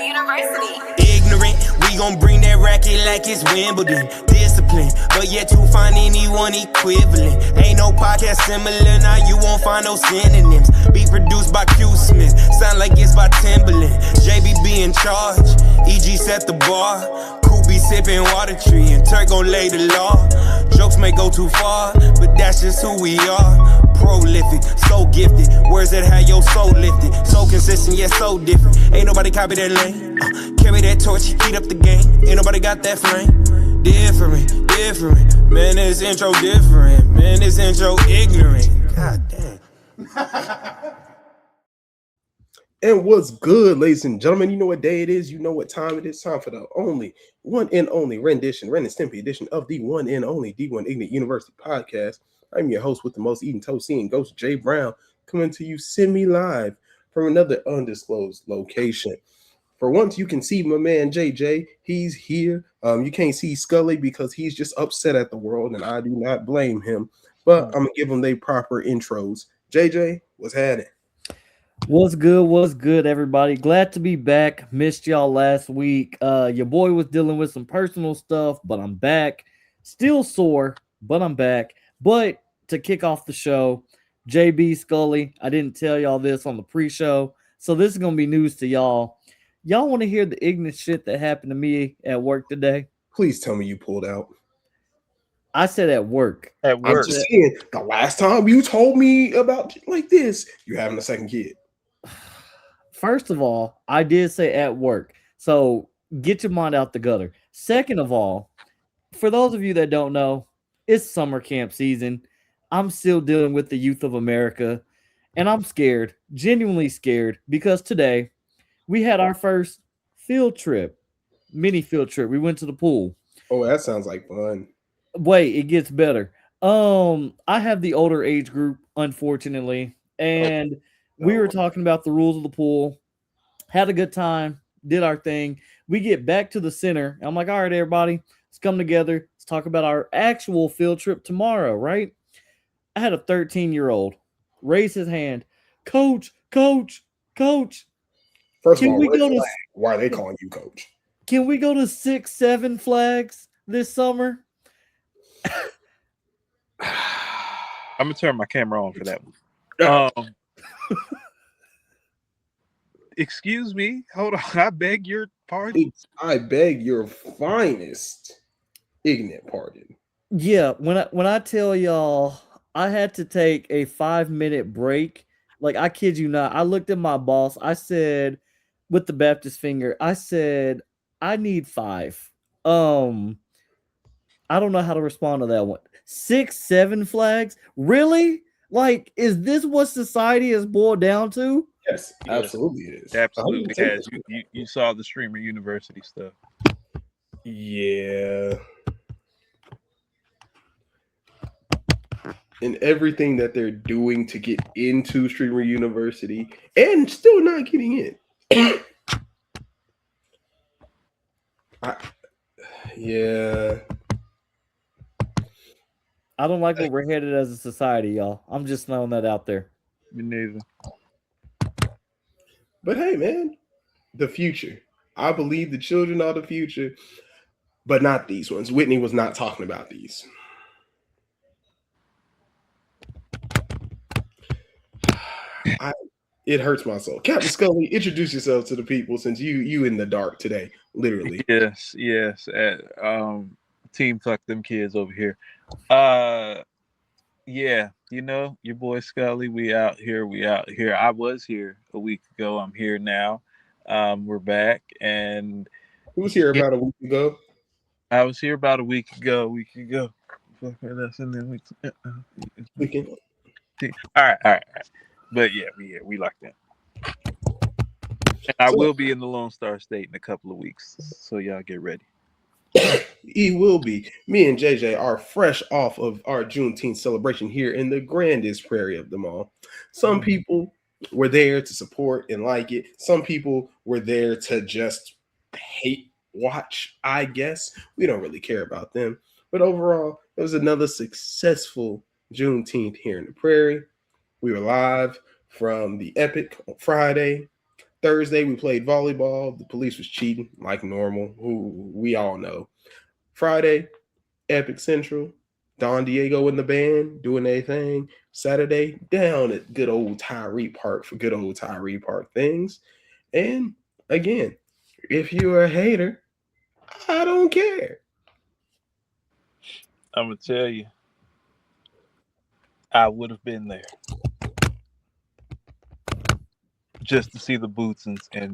University. Ignorant, we gon' bring that racket like it's Wimbledon. Discipline, but yet to find anyone equivalent. Ain't no podcast similar, now you won't find no synonyms. Be produced by Q Smith, sound like it's by Timberland. JBB in charge, EG set the bar. Cool be sipping water tree, and Turk gon' lay the law. Jokes may go too far, but that's just who we are. Prolific, so gifted, words that have your soul lifted. So consistent, yet so different. Ain't nobody copy that lane. Carry that torch, heat up the game. Ain't nobody got that flame. Different, different. Man, this intro different. Man, this intro ignorant. God damn. And what's good, ladies and gentlemen? You know what day it is. You know what time it is. Time for the one and only rendition, Ren and Stimpy edition of the one and only D1 Ignite University podcast. I'm your host with the most eating toast, seeing Ghost J Brown, coming to you semi-live from another undisclosed location. For once, you can see my man JJ. He's here. You can't see Scully because he's just upset at the world, and I do not blame him. But I'm gonna give them their proper intros. JJ, what's happening? What's good? What's good, everybody? Glad to be back. Missed y'all last week. Your boy was dealing with some personal stuff, but I'm back. Still sore, but I'm back. But to kick off the show, JB Scully, I didn't tell y'all this on the pre-show, so this is going to be news to y'all. Y'all want to hear the ignorant shit that happened to me at work today? Please tell me you pulled out. I said at work. At work. I'm just saying, the last time you told me about like this, you're having a second kid. First of all, I did say at work, so get your mind out the gutter. Second of all, for those of you that don't know, it's summer camp season. I'm still dealing with the youth of America, and I'm scared, genuinely scared, because today we had our first field trip, mini field trip. We went to the pool. Oh, that sounds like fun. Wait, it gets better. I have the older age group, unfortunately, and we were talking about the rules of the pool, had a good time, did our thing. We get back to the center. I'm like, all right, everybody, let's come together. Let's talk about our actual field trip tomorrow, right? I had a 13-year-old raise his hand. Coach. First of all, why are they calling you coach? Can we go to 6-7 flags this summer? I'm going to turn my camera on for that one. Excuse me. Hold on. I beg your pardon. I beg your finest ignorant pardon. Yeah, when I tell y'all I had to take a 5-minute break, like I kid you not, I looked at my boss. I said, with the Baptist finger, I said, I need 5. I don't know how to respond to that one. 6-7 flags? Really? Like, is this what society has boiled down to? Yes, absolutely it is. Absolutely has. You saw the Streamer University stuff. Yeah. And everything that they're doing to get into Streamer University and still not getting in. Yeah. I don't like where we're headed as a society, y'all. I'm just throwing that out there. Me neither. But hey, man, the future. I believe the children are the future, but not these ones. Whitney was not talking about these. It hurts my soul. Captain Scully, introduce yourself to the people since you in the dark today, literally. Yes. Team fuck them kids over here. Yeah, you know, your boy Scully, we out here. I was here a week ago. I'm here now. We're back. And who was here about a week ago? I was here about a week ago. All right. But yeah, we like that. And I will be in the Lone Star State in a couple of weeks, so y'all get ready. He will be. Me and JJ are fresh off of our Juneteenth celebration here in the grandest prairie of them all. Some people were there to support and like it. Some people were there to just hate watch, I guess. We don't really care about them. But overall, it was another successful Juneteenth here in the prairie. We were live from the Epic on Friday. Thursday, we played volleyball. The police was cheating like normal, who we all know. Friday, Epic Central, Don Diego and the band doing their thing. Saturday, down at good old Tyree Park for good old Tyree Park things. And again, if you're a hater, I don't care. I'm gonna tell you, I would have been there just to see the boots and skirts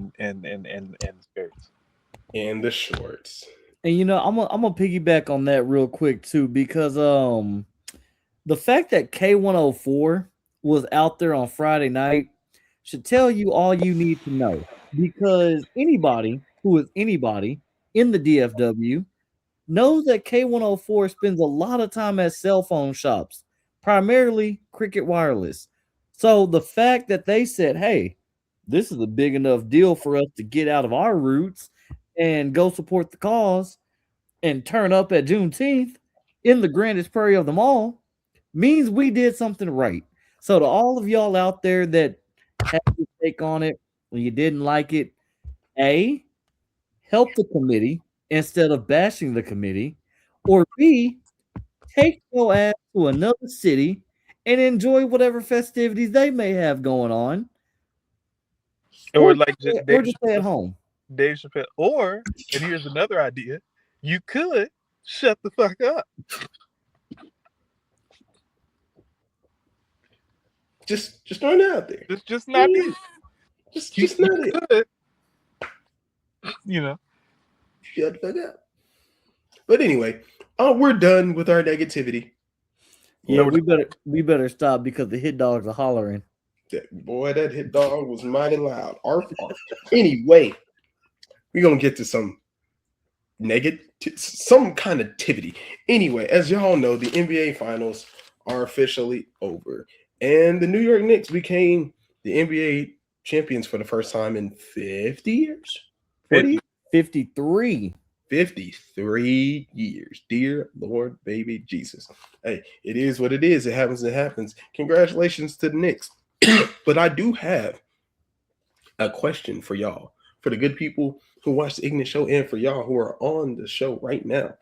And the shorts. And you know, I'm gonna piggyback on that real quick too, because the fact that K104 was out there on Friday night should tell you all you need to know. Because anybody who is anybody in the DFW knows that K104 spends a lot of time at cell phone shops, primarily Cricket Wireless. So the fact that they said, hey, this is a big enough deal for us to get out of our roots and go support the cause and turn up at Juneteenth in the grandest prairie of them all means we did something right. So to all of y'all out there that had to take on it when you didn't like it, A, help the committee instead of bashing the committee, or B, take your ass to another city and enjoy whatever festivities they may have going on, or like or just stay at home. Dave Chappelle. Or, and here's another idea: you could shut the fuck up. Just throwing it out there. Just not it. Just not it. Could, you know. Shut the fuck up. But anyway, we're done with our negativity. Yeah, we better stop because the hit dogs are hollering. That hit dog was mighty loud. Anyway, we're gonna get to some some kind of tivity. Anyway, as y'all know, the NBA finals are officially over. And the New York Knicks became the NBA champions for the first time in 50 years. 40? 53. 53 years. Dear Lord, baby Jesus. Hey, it is what it is. It happens. It happens. Congratulations to the Knicks. But I do have a question for y'all, for the good people who watch the Ignis show and for y'all who are on the show right now.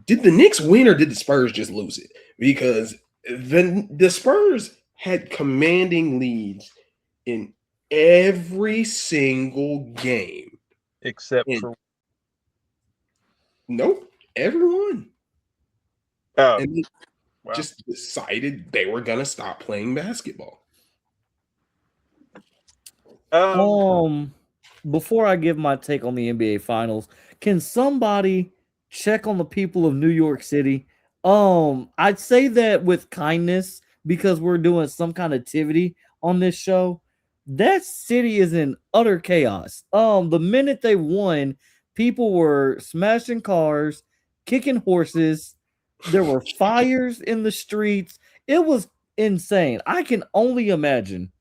Did the Knicks win or did the Spurs just lose it? Because the Spurs had commanding leads in every single game. Except for... Nope, everyone. Oh, and they just decided they were going to stop playing basketball. Before I give my take on the NBA Finals, can somebody check on the people of New York City? I'd say that with kindness because we're doing some kind of activity on this show. That city is in utter chaos. The minute they won, people were smashing cars, kicking horses. There were fires in the streets. It was insane. I can only imagine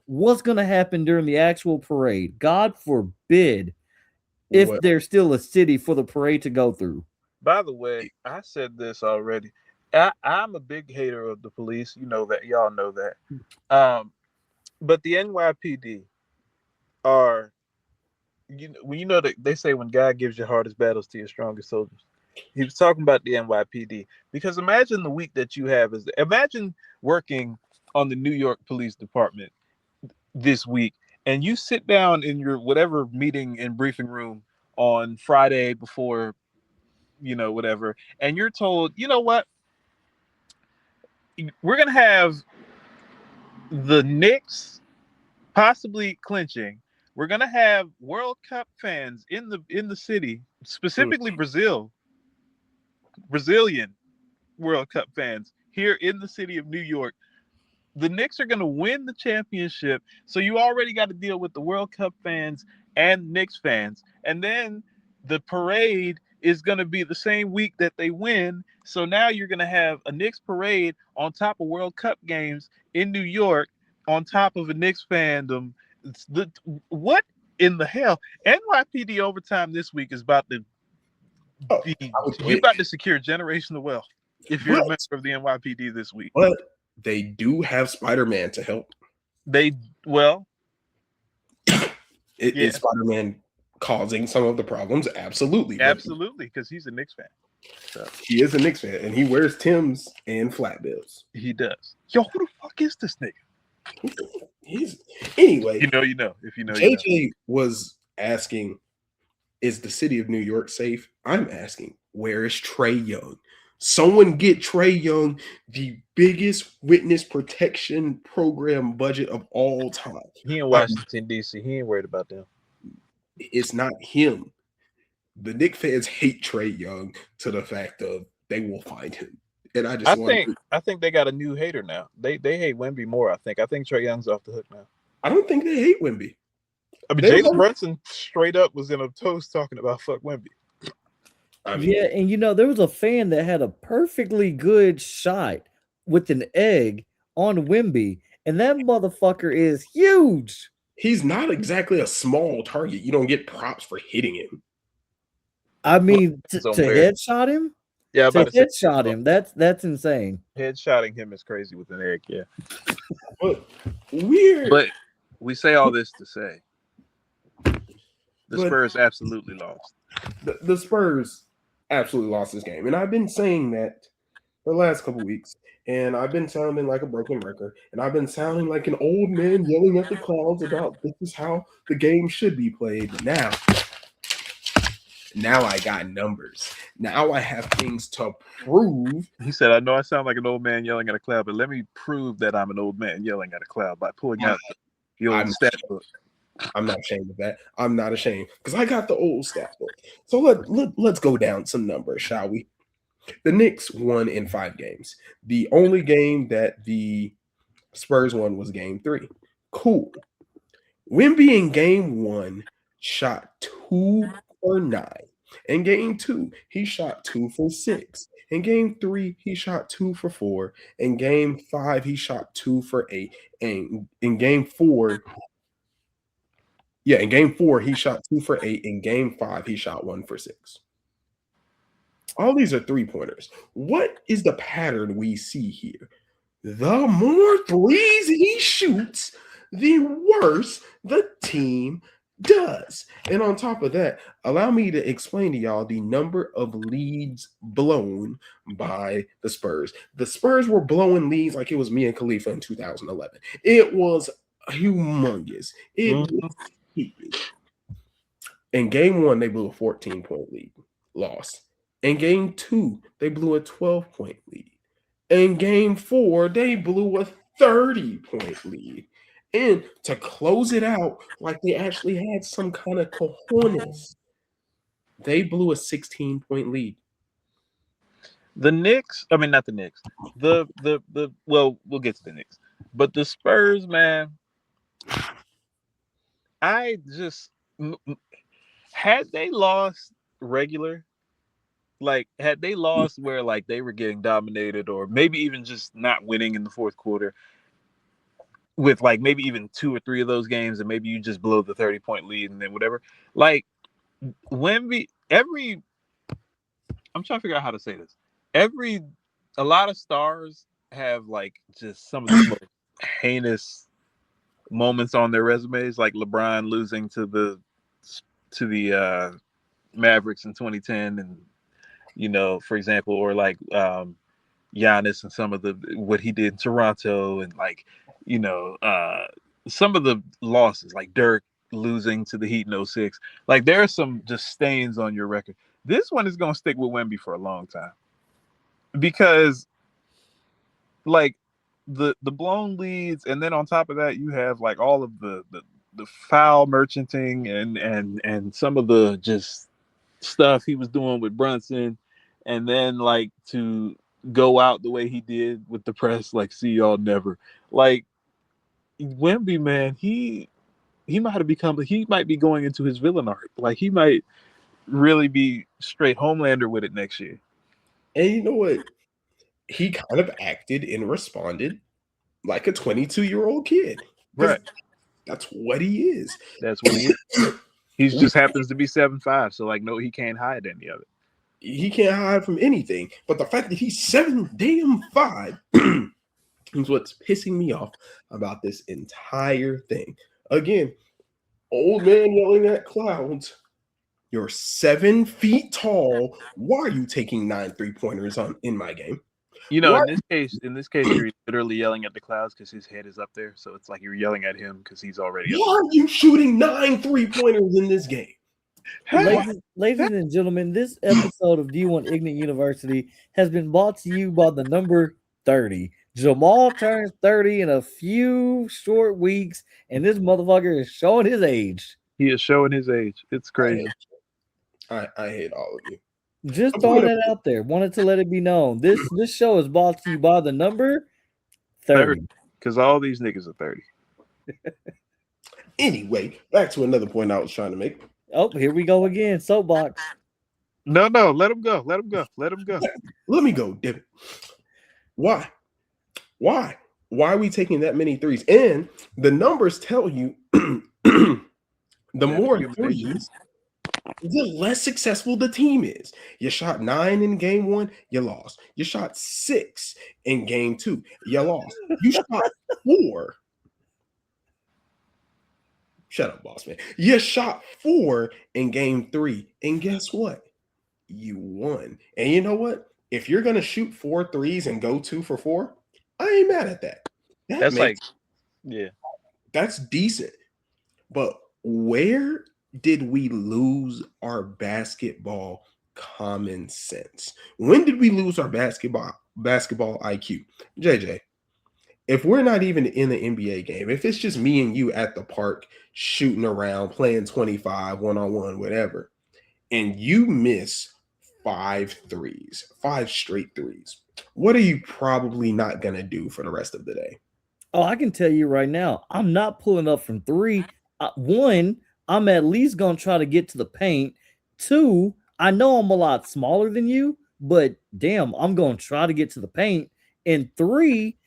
what's going to happen during the actual parade. God forbid if there's still a city for the parade to go through. By the way, I said this already. I'm a big hater of the police. You know that. Y'all know that. But the NYPD are, you know that they say when God gives your hardest battles to your strongest soldiers. He was talking about the NYPD because imagine the week that you have imagine working on the New York Police Department this week and you sit down in your whatever meeting and briefing room on Friday before, whatever, and you're told, you know what? We're going to have the Knicks possibly clinching. We're going to have World Cup fans in the city, specifically Brazilian World Cup fans here in the city of New York. The Knicks are going to win the championship. So you already got to deal with the World Cup fans and Knicks fans. And then the parade is going to be the same week that they win. So now you're going to have a Knicks parade on top of World Cup games in New York, on top of a Knicks fandom. What in the hell? NYPD overtime this week is about to you're about to secure generational wealth if you're a member of the NYPD this week. But they do have Spider-Man to help. Is Spider-Man causing some of the problems? Absolutely. Absolutely, because he's a Knicks fan. So. He is a Knicks fan, and he wears Timbs and flat bills. He does. Yo, who the fuck is this nigga? Anyway. You know. If you know, JJ was asking, is the city of New York safe? I'm asking, where is Trae Young? Someone get Trae Young the biggest witness protection program budget of all time. He in Washington, D.C. He ain't worried about them. It's not him. The Knicks fans hate Trae Young to the fact of they will find him. And I think they got a new hater now. They hate Wemby more, I think. I think Trae Young's off the hook now. I don't think they hate Wemby. I mean, Jalen Brunson straight up was in a toast talking about fuck Wemby. Yeah, and there was a fan that had a perfectly good shot with an egg on Wemby, and that motherfucker is huge. He's not exactly a small target. You don't get props for hitting him. I mean, to headshot him? Yeah, to headshot him. That's insane. Headshotting him is crazy with an egg, yeah. But weird. But we say all this to say the Spurs absolutely lost. The Spurs absolutely lost this game. And I've been saying that for the last couple of weeks. And I've been sounding like a broken record. And I've been sounding like an old man yelling at the clouds about this is how the game should be played. But now I got numbers. Now I have things to prove. He said, I know I sound like an old man yelling at a cloud, but let me prove that I'm an old man yelling at a cloud by pulling out the old stat book. I'm not ashamed of that. I'm not ashamed because I got the old stat book. So let's go down some numbers, shall we? The Knicks won in 5 games. The only game that the Spurs won was game 3. Cool. Wemby in game 1 shot 2 for 9. In game 2, he shot 2 for 6. In game 3, he shot 2 for 4. In game 5, he shot 2 for 8. And in game 4, he shot 2 for 8. In game 5, he shot 1 for 6. All these are 3-pointers. What is the pattern we see here? The more threes he shoots, the worse the team does. And on top of that, allow me to explain to y'all the number of leads blown by the Spurs. The Spurs were blowing leads like it was Mia Khalifa in 2011. It was humongous. It was stupid. In game 1, they blew a 14-point lead. Lost. In game 2, they blew a 12-point lead. In game 4, they blew a 30-point lead. And to close it out, like they actually had some kind of cojones, they blew a 16-point lead. The Knicks, I mean, not the Knicks. Well, we'll get to the Knicks. But the Spurs, man, had they lost regular, like, had they lost where, like, they were getting dominated or maybe even just not winning in the fourth quarter with, like, maybe even 2 or 3 of those games and maybe you just blow the 30-point lead and then whatever. Like, Wemby, I'm trying to figure out how to say this. A lot of stars have, like, just some of the most heinous moments on their resumes, like LeBron losing to the Mavericks in 2010 and, for example, or like Giannis and some of what he did in Toronto and, like, some of the losses, like Dirk losing to the Heat in 06. Like, there are some just stains on your record. This one is going to stick with Wemby for a long time because, like, the blown leads, and then on top of that, you have, like, all of the foul merchanting and some of the just stuff he was doing with Brunson, and then, like, to go out the way he did with the press, like, see y'all never. Like, Wemby, man, he might be going into his villain art. Like, he might really be straight Homelander with it next year. And you know what? He kind of acted and responded like a 22-year-old kid. Right. That's what he is. That's what he is. He just happens to be 7'5", so, like, no, he can't hide any of it. He can't hide from anything. But the fact that he's 7'5", It's what's pissing me off about this entire thing. Again, old man yelling at clouds. You're 7 feet tall. Why are you taking 9 3-pointers in my game? You know, Why? in this case, you're literally yelling at the clouds because his head is up there. So it's like you're yelling at him because he's already up Why are you shooting 9 3-pointers in this game? there. Ladies and gentlemen, this episode of D1 Ignite University has been brought to you by the number 30. Jamal turns 30 in a few short weeks, and this motherfucker is showing his age. He is showing his age. It's crazy. I hate all of you. Just throwing it out there. Wanted to let it be known. This show is brought to you by the number 30. Because all these niggas are 30. Anyway, back to another point I was trying to make. Oh, here we go again. Soapbox. No, let him go. Let him go. Let him go. Let me go, damn it. Why? Why are we taking that many threes? And the numbers tell you the more threes, the less successful the team is. You shot 9 in game 1, you lost. You shot 6 in game 2, you lost. You shot 4. Shut up, boss man. You shot 4 in game 3, and guess what? You won. And you know what? If you're gonna shoot 4 threes and go 2 for 4, I ain't mad at that. That's like, yeah, that's decent. But where did we lose our basketball common sense? When did we lose our basketball IQ? JJ, if we're not even in the NBA game, if it's just me and you at the park shooting around, playing 25, one-on-one, whatever, and you miss 5 threes, 5 straight threes, what are you probably not going to do for the rest of the day? Oh, I can tell you right now, I'm not pulling up from 3. 1, I'm at least going to try to get to the paint. 2, I know I'm a lot smaller than you, but damn, I'm going to try to get to the paint. And 3,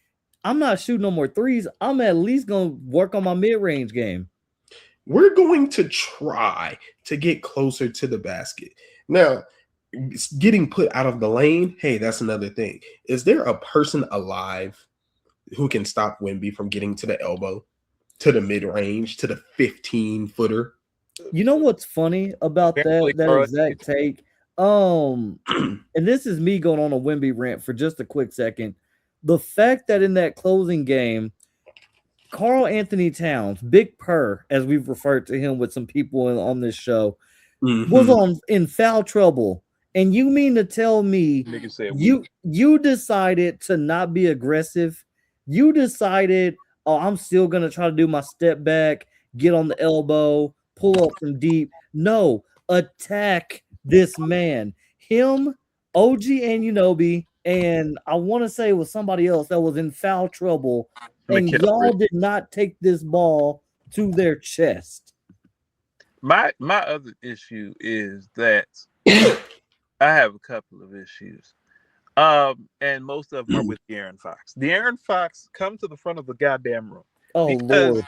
I'm not shooting no more threes. I'm at least going to work on my mid-range game. We're going to try to get closer to the basket. Now, getting put out of the lane, hey, that's another thing. Is there a person alive who can stop Wemby from getting to the elbow, to the mid-range, to the 15-footer? You know what's funny about that exact take? And this is me going on a Wemby rant for just a quick second. The fact that in that closing game, Karl Anthony Towns, Big Purr, as we've referred to him with some people on this show, was in foul trouble. And you mean to tell me you decided to not be aggressive? You decided, oh, I'm still going to try to do my step back, get on the elbow, pull up from deep. No, attack this man. Him, OG Anunoby, and I want to say it was somebody else that was in foul trouble. And y'all did not take this ball to their chest. My other issue is that I have a couple of issues. And most of them are with De'Aaron Fox. De'Aaron Fox, come to the front of the goddamn room. Oh, Lord.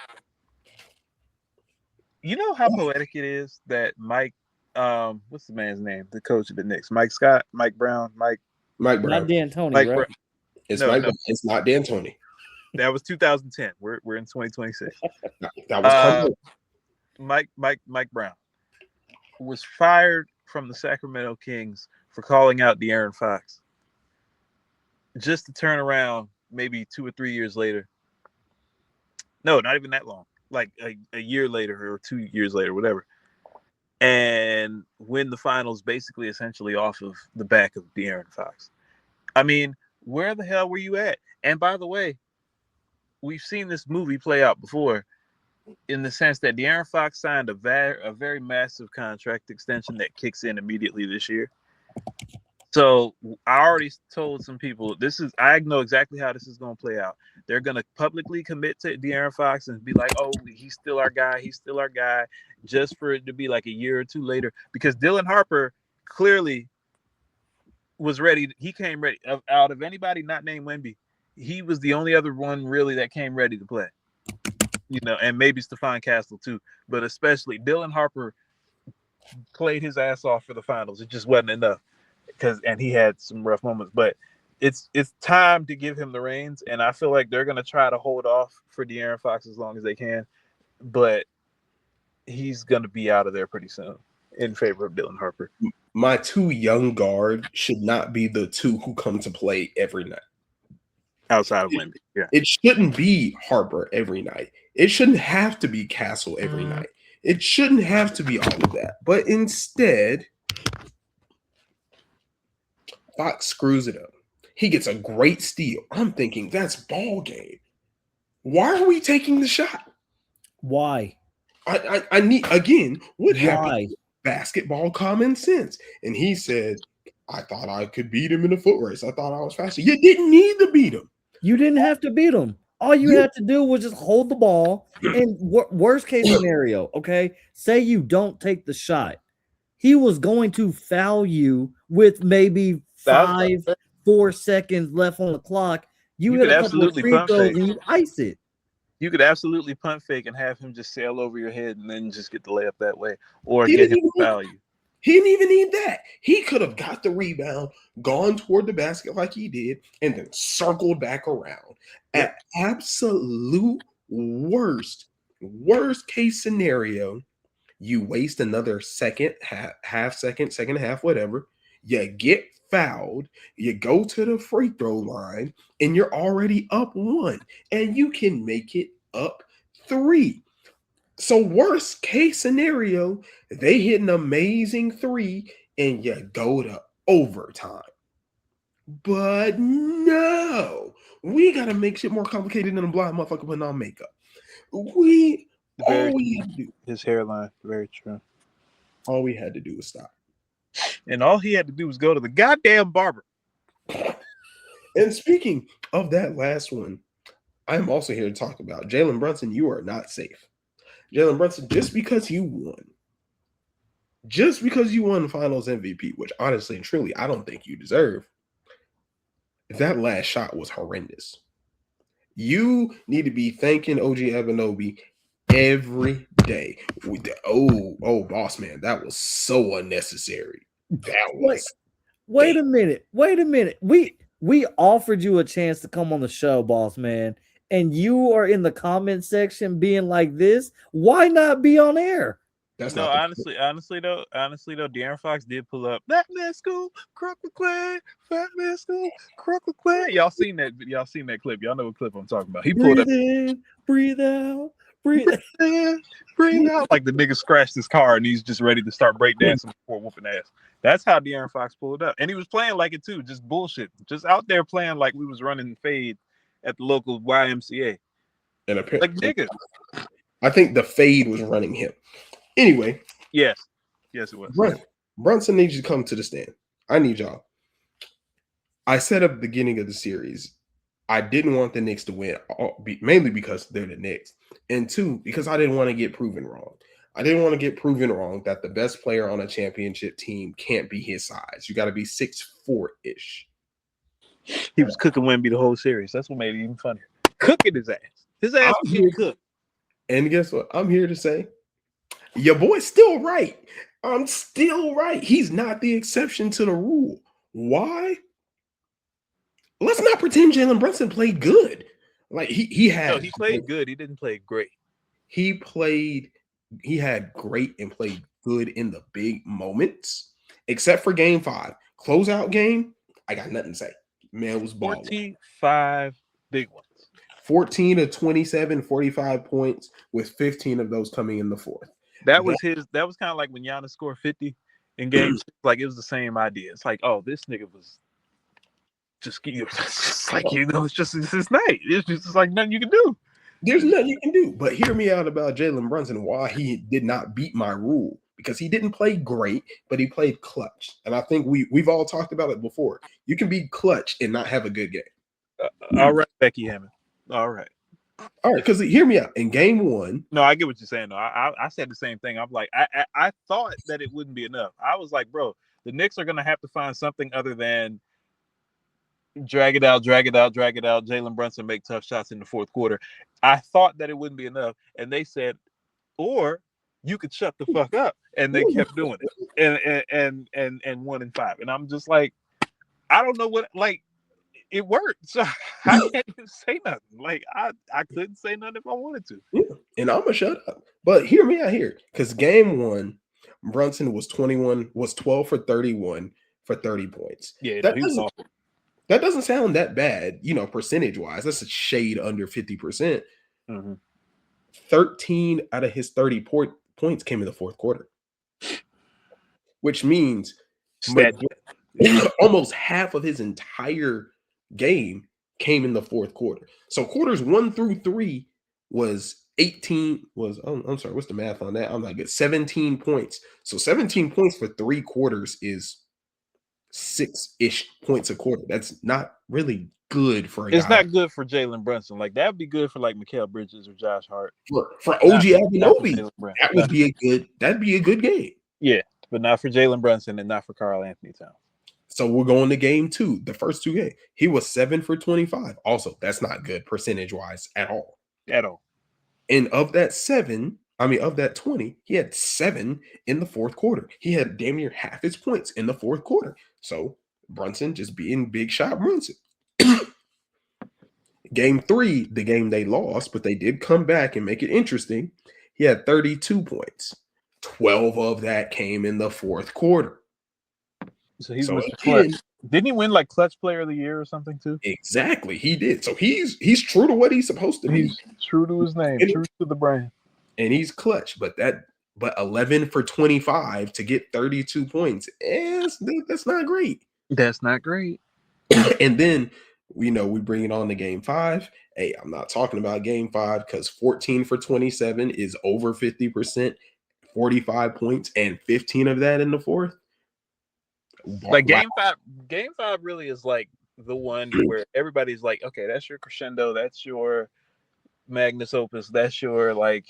You know how poetic it is that Mike, what's the man's name? The coach of the Knicks. Mike Scott, Mike Brown. Not D'Antoni, right? Brown. It's not D'Antoni. That was 2010. We're in 2026. That was Mike Brown was fired from the Sacramento Kings for calling out De'Aaron Fox, just to turn around maybe 2 or 3 years later. No, not even that long. Like a year later or 2 years later, whatever. And win the finals basically essentially off of the back of De'Aaron Fox. I mean, where the hell were you at? And by the way, we've seen this movie play out before in the sense that De'Aaron Fox signed a very massive contract extension that kicks in immediately this year. So I already told some people I know exactly how this is going to play out. They're going to publicly commit to De'Aaron Fox and be like, oh, he's still our guy. He's still our guy, just for it to be like a year or two later, because Dylan Harper clearly was ready. He came ready out of anybody not named Wemby. He was the only other one really that came ready to play, and maybe Stephon Castle too, but especially Dylan Harper played his ass off for the finals. It just wasn't enough and he had some rough moments, but it's time to give him the reins, and I feel like they're gonna try to hold off for De'Aaron Fox as long as they can, but he's gonna be out of there pretty soon in favor of Dylan Harper. My two young guards should not be the two who come to play every night. Outside of Wemby, yeah. It shouldn't be Harper every night. It shouldn't have to be Castle every night. It shouldn't have to be all of that. But instead, Fox screws it up. He gets a great steal. I'm thinking that's ball game. Why are we taking the shot? Why? I need, again, what Why? happened? Basketball common sense. And he said, I thought I could beat him in a foot race. I thought I was faster. You didn't need to beat him. You didn't have to beat him. All you had to do was just hold the ball. And worst case scenario, okay, say you don't take the shot. He was going to foul you with maybe 4 seconds left on the clock. You could had a couple of absolutely free pump throws fake. and you ice it. You could absolutely punt fake and have him just sail over your head and then just get the layup that way, or He get him didn't to foul you. He didn't even need that. He could have got the rebound, gone toward the basket like he did, and then circled back around. At absolute worst case scenario, you waste another second, half second, second and a half, whatever. You get fouled, you go to the free throw line, and you're already up 1, and you can make it up 3. So worst case scenario, they hit an amazing 3 and you go to overtime. But no, we got to make shit more complicated than a blind motherfucker putting on makeup. All we had to do. His hairline, very true. All we had to do was stop. And all he had to do was go to the goddamn barber. And speaking of that last one, I'm also here to talk about Jalen Brunson. You are not safe. Jalen Brunson, just because you won finals MVP, which honestly and truly, I don't think you deserve, that last shot was horrendous. You need to be thanking OG Anunoby every day. Oh, boss man, that was so unnecessary. That was. Wait a minute. We offered you a chance to come on the show, boss man. And you are in the comment section being like this. Why not be on air? Honestly though, De'Aaron Fox did pull up that man school, Crooklyn, fat man school, Crooklyn. Y'all seen that clip? Y'all know what clip I'm talking about. He pulled up, in, breathe out, breathe in, breathe out, like the nigga scratched his car and he's just ready to start breakdancing before whooping ass. That's how De'Aaron Fox pulled up, and he was playing like it too, just bullshit, just out there playing like we was running fade at the local YMCA. And like nigga, I think the fade was running him. Anyway, yes, it was. Brunson needs you to come to the stand. I need y'all. I said at the beginning of the series, I didn't want the Knicks to win, mainly because they're the Knicks, and 2, because I didn't want to get proven wrong. I didn't want to get proven wrong that the best player on a championship team can't be his size. You got to be 6'4"-ish. He was cooking Wemby the whole series. That's what made it even funnier. Cooking his ass. His ass was getting cooked. And guess what? I'm here to say, your boy's still right. I'm still right. He's not the exception to the rule. Why? Let's not pretend Jalen Brunson played good. Like he played good. He didn't play great. He had great and played good in the big moments, except for game 5. Closeout game, I got nothing to say. Man was balling. 45 big ones. 14 of 27, 45 points, with 15 of those coming in the fourth. That was kind of like when Giannis scored 50 in games. Like it was the same idea. It's like, oh, this nigga was just like, it's just his night. It's just like nothing you can do. There's nothing you can do. But hear me out about Jalen Brunson, why he did not beat my rule. Because he didn't play great, but he played clutch. And I think we've all talked about it before. You can be clutch and not have a good game. All right, Becky Hammond. All right, because hear me out. In game 1. No, I get what you're saying. No, I said the same thing. I'm like, I thought that it wouldn't be enough. I was like, bro, the Knicks are going to have to find something other than drag it out. Jalen Brunson make tough shots in the fourth quarter. I thought that it wouldn't be enough. And they said, or you could shut the fuck up. And they kept doing it. And 1 and 5. And I'm just like, I don't know what, like, it worked. So I can't even say nothing. Like I couldn't say nothing if I wanted to. Yeah, and I'm gonna shut up. But hear me out here, because game one, Brunson was 12 for 31 for 30 points. Yeah, no, That he was doesn't awful. that doesn't sound that bad, percentage wise. That's a shade under 50%. Mm-hmm. 13 out of his 30 points came in the fourth quarter, which means almost half of his entire game came in the fourth quarter. So quarters 1 through 3 was 18 was I'm sorry, what's the math on that? I'm not good. 17 points. So 17 points for 3 quarters is 6-ish points a quarter. That's not really good for a It's guy. not good for Jalen Brunson. Like that would be good for like Mikal Bridges or Josh Hart. For OG Anunoby, that'd be a good game. Yeah, but not for Jalen Brunson and not for Karl Anthony Towns. So we're going to game 2, the first 2 games. He was 7 for 25. Also, that's not good percentage-wise at all. At all. And of that 20, he had 7 in the fourth quarter. He had damn near half his points in the fourth quarter. So Brunson just being big shot Brunson. Game 3, the game they lost, but they did come back and make it interesting. He had 32 points. 12 of that came in the fourth quarter. So he's clutch. Didn't he win like clutch player of the year or something too? Exactly, he did. So he's true to what he's supposed to be. He's true to his name, true to the brand. And he's clutch, but 11 for 25 to get 32 points, that's not great. That's not great. And then we bring it on to game 5. Hey, I'm not talking about game 5 because 14 for 27 is over 50%, 45 points, and 15 of that in the fourth. Like game five really is like the one where everybody's like, okay, that's your crescendo, that's your magnus opus, that's your like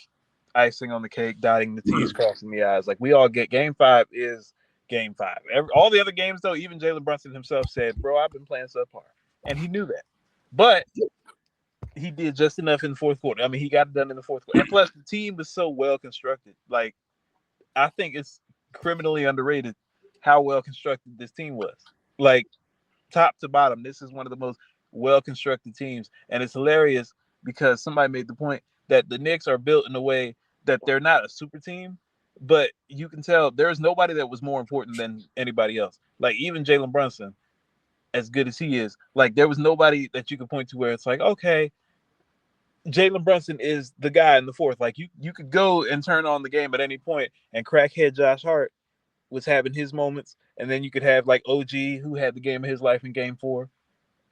icing on the cake, dotting the T's, crossing the I's. Like we all get game 5 is game 5. All the other games though, even Jalen Brunson himself said, bro, I've been playing subpar. And he knew that. But he did just enough in the fourth quarter. I mean, he got it done in the fourth quarter. And plus the team was so well constructed. Like I think it's criminally underrated how well constructed this team was. Like top to bottom, this is one of the most well constructed teams. And it's hilarious because somebody made the point that the Knicks are built in a way that they're not a super team, but you can tell there's nobody that was more important than anybody else. Like even Jalen Brunson, as good as he is, like there was nobody that you could point to where it's like, okay, Jalen Brunson is the guy in the fourth. Like you could go and turn on the game at any point, and crackhead Josh Hart was having his moments, and then you could have like OG who had the game of his life in game 4,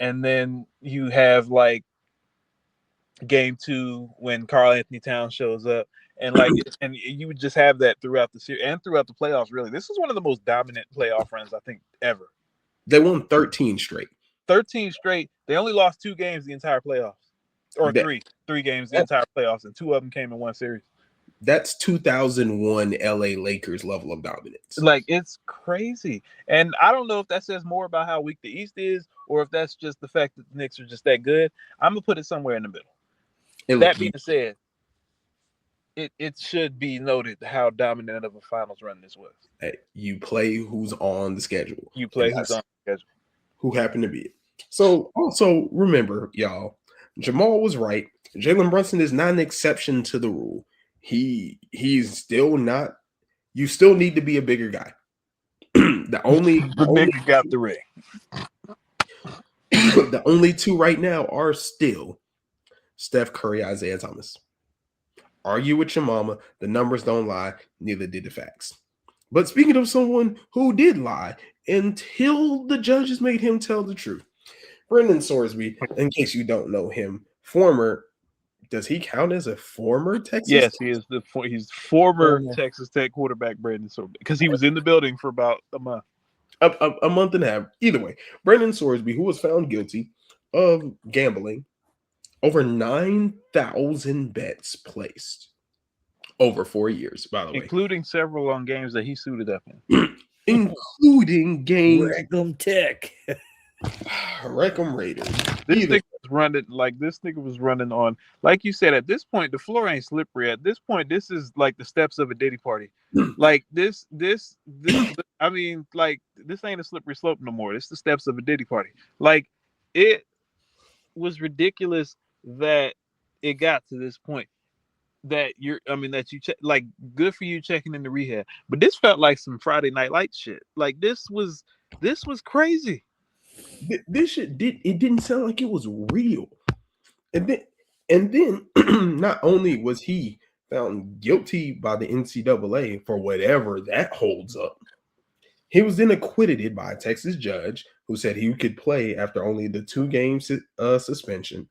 and then you have like game 2 when Karl Anthony Towns shows up, and like and you would just have that throughout the series and throughout the playoffs. Really, this is one of the most dominant playoff runs I think ever. They won 13 straight. 13 straight. They only lost 2 games the entire playoffs, or three games the entire playoffs, and 2 of them came in one series. That's 2001 LA Lakers level of dominance. Like it's crazy. And I don't know if that says more about how weak the East is or if that's just the fact that the Knicks are just that good. I'm going to put it somewhere in the middle. That being said, it should be noted how dominant of a finals run this was. Hey, you play who's on the schedule. You play who's on the schedule. Who happened to be it. So also remember, y'all, Jamal was right. Jalen Brunson is not an exception to the rule. He's still not. You still need to be a bigger guy. the nigga got the ring. The only 2 right now are still Steph Curry, Isaiah Thomas. Argue with your mama. The numbers don't lie. Neither did the facts. But speaking of someone who did lie until the judges made him tell the truth, Brenan Sorsby, in case you don't know him, does he count as a former Texas? Yes, he is. He's former Texas Tech quarterback Brenan Sorsby because he was in the building for about a month. A month and a half. Either way, Brenan Sorsby, who was found guilty of gambling, over 9,000 bets placed over 4 years, by the way. Including several on games that he suited up in. Including games. Wreckham Tech. Wreckham Raiders. This nigga was running on, like you said, at this point, the floor ain't slippery. At this point, this is like the steps of a Diddy party. Like this, I mean, like this ain't a slippery slope no more. It's the steps of a Diddy party. Like it was ridiculous that it got to this point. That you check, like, good for you checking into rehab, but this felt like some Friday Night Lights shit. Like this was crazy. This shit didn't sound like it was real. And then not only was he found guilty by the NCAA for whatever that holds up, he was then acquitted by a Texas judge who said he could play after only the 2-game suspension.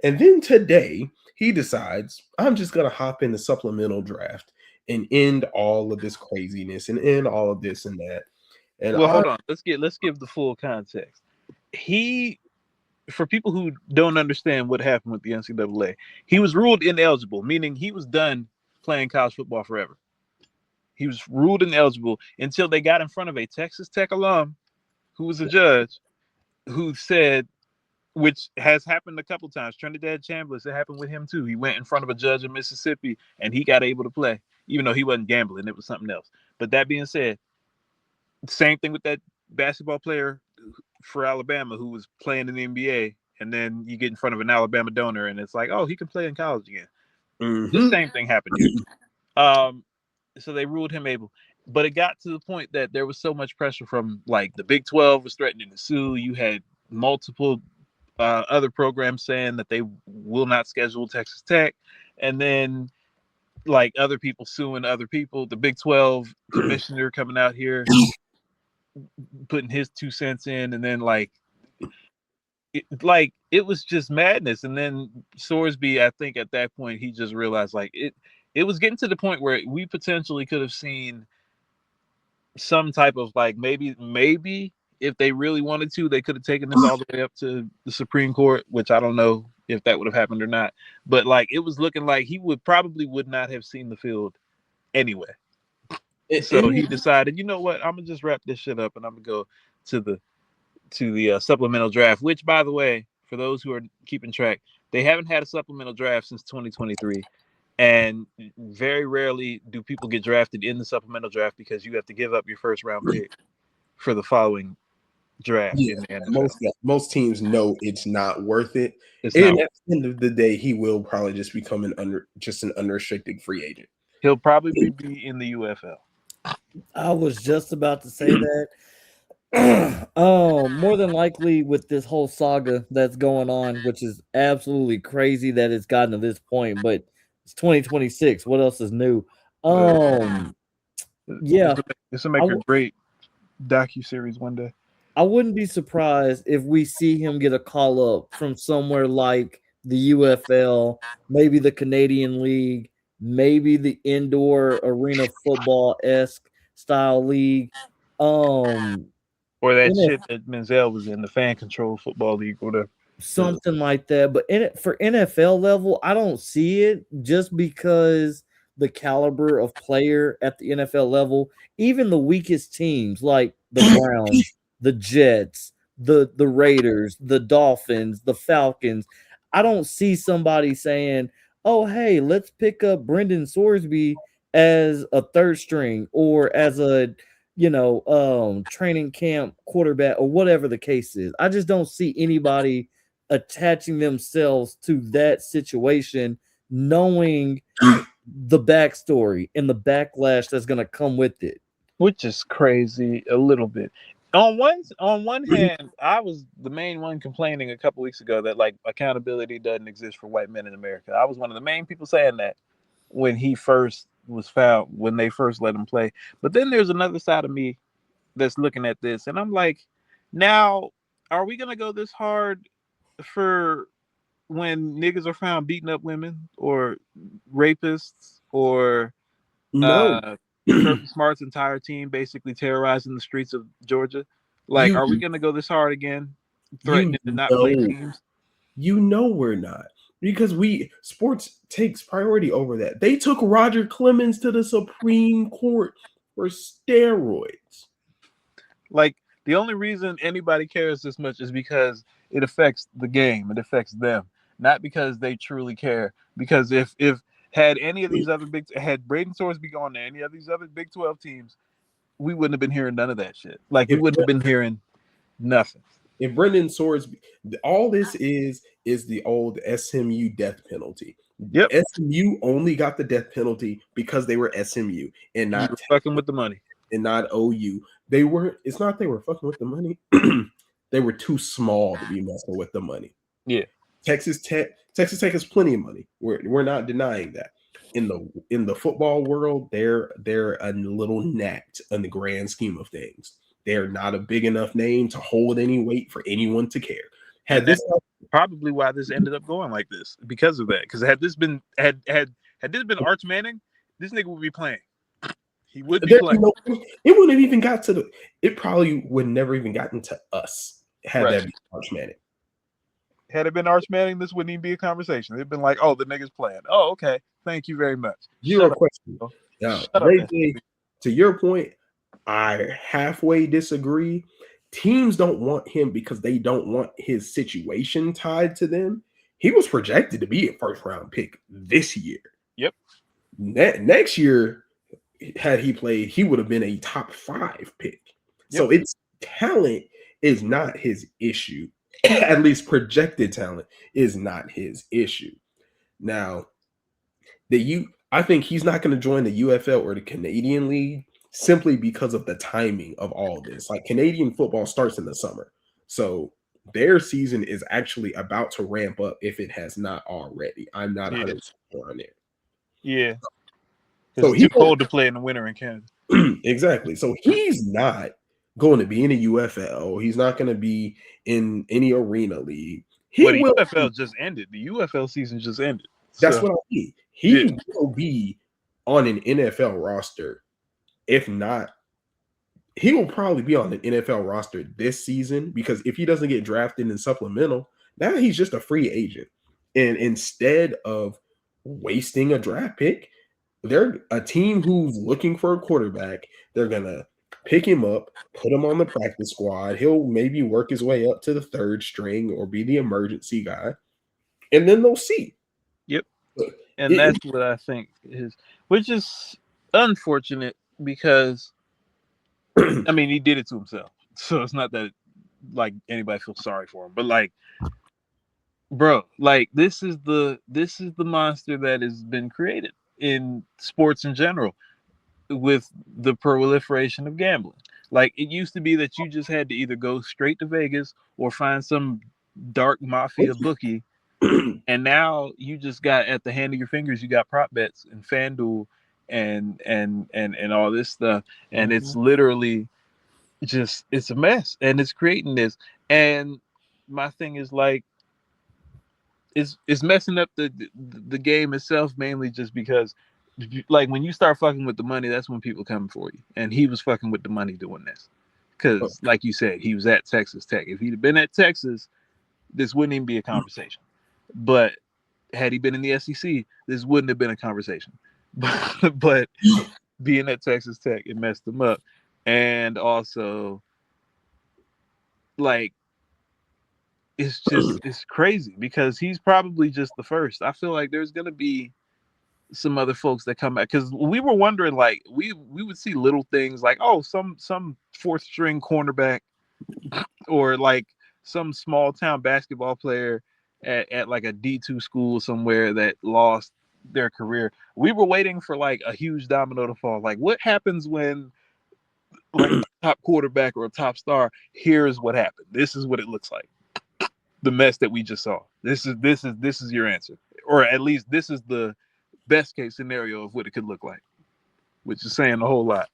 And then today he decides, I'm just gonna hop in the supplemental draft and end all of this craziness and end all of this and that. And Well, hold on. Let's give the full context. For people who don't understand what happened with the NCAA, he was ruled ineligible, meaning he was done playing college football forever. He was ruled ineligible until they got in front of a Texas Tech alum who was a judge who said, which has happened a couple times. Trinidad Chambliss, it happened with him too. He went in front of a judge in Mississippi and he got able to play, even though he wasn't gambling. It was something else. But that being said, same thing with that basketball player for Alabama who was playing in the NBA, and then you get in front of an Alabama donor and it's like, oh, he can play in college again. The same thing happened here. So they ruled him able, but it got to the point that there was so much pressure from, like, the Big 12 was threatening to sue. You had multiple other programs saying that they will not schedule Texas Tech, and then like other people suing other people. The Big 12 commissioner coming out here putting his 2 cents in, and then it was just madness. And then Sorsby, I think at that point he just realized, like, it was getting to the point where we potentially could have seen some type of, like, maybe if they really wanted to, they could have taken this all the way up to the Supreme Court, which I don't know if that would have happened or not. But, like, it was looking like he would not have seen the field anyway. So he decided, you know what, I'm gonna just wrap this shit up and I'm gonna go to the supplemental draft, which, by the way, for those who are keeping track, they haven't had a supplemental draft since 2023. And very rarely do people get drafted in the supplemental draft because you have to give up your first round pick for the following draft. Yeah, in the NFL. most teams know it's not worth it. At the end of the day, he will probably just become an unrestricted free agent. He'll probably be in the UFL. I was just about to say that. More than likely with this whole saga that's going on, which is absolutely crazy that it's gotten to this point, but it's 2026. What else is new? Yeah, this will make a great docu-series one day. I wouldn't be surprised if we see him get a call up from somewhere like the UFL, maybe the Canadian League, maybe the indoor arena football-esque style league. Or that shit that Menzel was in, the fan control football league, or whatever. Something like that. But for NFL level, I don't see it, just because the caliber of player at the NFL level, even the weakest teams like the Browns, the Jets, the Raiders, the Dolphins, the Falcons, I don't see somebody saying, oh, hey, let's pick up Brenan Sorsby as a third string or as a training camp quarterback or whatever the case is. I just don't see anybody attaching themselves to that situation, knowing the backstory and the backlash that's going to come with it. Which is crazy a little bit. On one hand, I was the main one complaining a couple weeks ago that, like, accountability doesn't exist for white men in America. I was one of the main people saying that when he first was found, when they first let him play. But then there's another side of me that's looking at this, and I'm like, now, are we gonna go this hard for when niggas are found beating up women or rapists or Kirby Smart's entire team basically terrorizing the streets of Georgia? Like, are we gonna go this hard again, threatening to not play teams? You know we're not, because sports takes priority over that. They took Roger Clemens to the Supreme Court for steroids. Like, the only reason anybody cares this much is because it affects the game. It affects them, not because they truly care. Because if had any of these other had Brenan Sorsby gone to any of these other Big 12 teams, we wouldn't have been hearing none of that shit. Like, we wouldn't have been hearing nothing. if Brenan Sorsby, all this is the old SMU death penalty. Yep. SMU only got the death penalty because they were SMU and You not were fucking with the money. and not OU. They weren't. It's not they were fucking with the money. They were too small to be messing with the money. Yeah. Texas Tech has plenty of money. We're not denying that. In the football world, they're a little gnat in the grand scheme of things. They're not a big enough name to hold any weight for anyone to care. And that's probably why this ended up going like this, because of that. Because had this been Arch Manning, this nigga would be playing. He would be playing. It wouldn't have even got to the. It probably would never even gotten to us had that been Arch Manning. Had it been Arch Manning, this wouldn't even be a conversation. It'd been like, "Oh, the nigga's playing. Oh, okay. Thank you very much." Zero question. Now, to your point, I halfway disagree. Teams don't want him because they don't want his situation tied to them. He was projected to be a first-round pick this year. Yep. Next year, had he played, he would have been a top 5 pick. Yep. So it's talent is not his issue. At least projected talent is not his issue. Now, I think he's not going to join the UFL or the Canadian League simply because of the timing of all this. Like, Canadian football starts in the summer. So their season is actually about to ramp up if it has not already. I'm not 100% sure on it. Yeah. So it's too cold to play in the winter in Canada. Exactly. So he's not going to be in a UFL. He's not going to be in any arena league. The UFL just ended. The UFL season just ended. That's what I mean. He will be on an NFL roster. If not, he will probably be on an NFL roster this season, because if he doesn't get drafted in supplemental, now he's just a free agent. And instead of wasting a draft pick, they're a team who's looking for a quarterback. They're going to pick him up, put him on the practice squad. He'll maybe work his way up to the 3rd string or be the emergency guy. And then they'll see. Yep. And that's what I think is, which is unfortunate because, I mean, he did it to himself. So it's not that like anybody feels sorry for him, but like, bro, like this is the monster that has been created in sports in general with the proliferation of gambling. Like, it used to be that you just had to either go straight to Vegas or find some dark mafia bookie. And now you just got at the hand of your fingers, you got prop bets and FanDuel and all this stuff. And it's literally just, it's a mess, and it's creating this. And my thing is like, it's messing up the game itself, mainly just because, like, when you start fucking with the money, that's when people come for you. And he was fucking with the money doing this. Because, like you said, he was at Texas Tech. If he'd been at Texas, this wouldn't even be a conversation. But had he been in the SEC, this wouldn't have been a conversation. But being at Texas Tech, it messed him up. And also, like, it's crazy because he's probably just the first. I feel like there's gonna be some other folks that come back, because we were wondering, like, we would see little things like, oh, some 4th string cornerback or like some small town basketball player at like a D2 school somewhere that lost their career. We were waiting for like a huge domino to fall. Like, what happens when like a top quarterback or a top star? Here's what happened. This is what it looks like. The mess that we just saw. This is your answer, or at least this is the best case scenario of what it could look like, which is saying a whole lot.